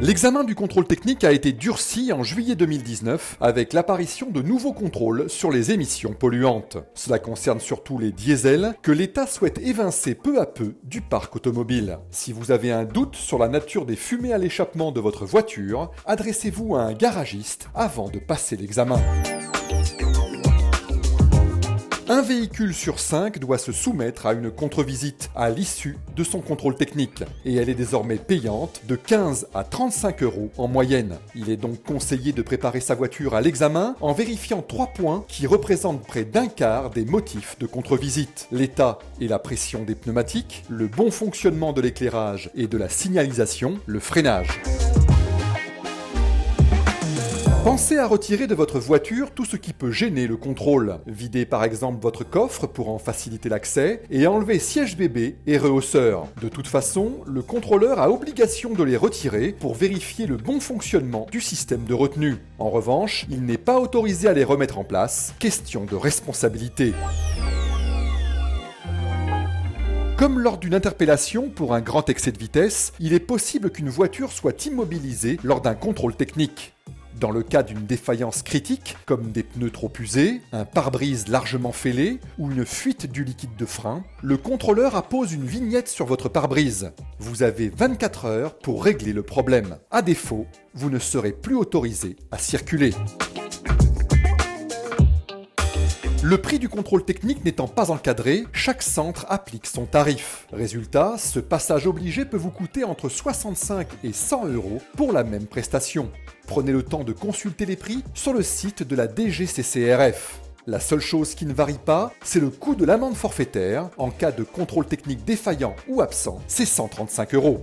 L'examen du contrôle technique a été durci en juillet 2019 avec l'apparition de nouveaux contrôles sur les émissions polluantes. Cela concerne surtout les diesels que l'État souhaite évincer peu à peu du parc automobile. Si vous avez un doute sur la nature des fumées à l'échappement de votre voiture, adressez-vous à un garagiste avant de passer l'examen. Un véhicule sur 5 doit se soumettre à une contre-visite à l'issue de son contrôle technique et elle est désormais payante de 15 à 35 € en moyenne. Il est donc conseillé de préparer sa voiture à l'examen en vérifiant 3 points qui représentent près d'un quart des motifs de contre-visite: l'état et la pression des pneumatiques, le bon fonctionnement de l'éclairage et de la signalisation, le freinage. Pensez à retirer de votre voiture tout ce qui peut gêner le contrôle. Videz par exemple votre coffre pour en faciliter l'accès et enlevez siège bébé et rehausseur. De toute façon, le contrôleur a obligation de les retirer pour vérifier le bon fonctionnement du système de retenue. En revanche, il n'est pas autorisé à les remettre en place, question de responsabilité. Comme lors d'une interpellation pour un grand excès de vitesse, il est possible qu'une voiture soit immobilisée lors d'un contrôle technique. Dans le cas d'une défaillance critique, comme des pneus trop usés, un pare-brise largement fêlé ou une fuite du liquide de frein, le contrôleur appose une vignette sur votre pare-brise. Vous avez 24 heures pour régler le problème. À défaut, vous ne serez plus autorisé à circuler. Le prix du contrôle technique n'étant pas encadré, chaque centre applique son tarif. Résultat, ce passage obligé peut vous coûter entre 65 et 100 € pour la même prestation. Prenez le temps de consulter les prix sur le site de la DGCCRF. La seule chose qui ne varie pas, c'est le coût de l'amende forfaitaire. En cas de contrôle technique défaillant ou absent, c'est 135 €.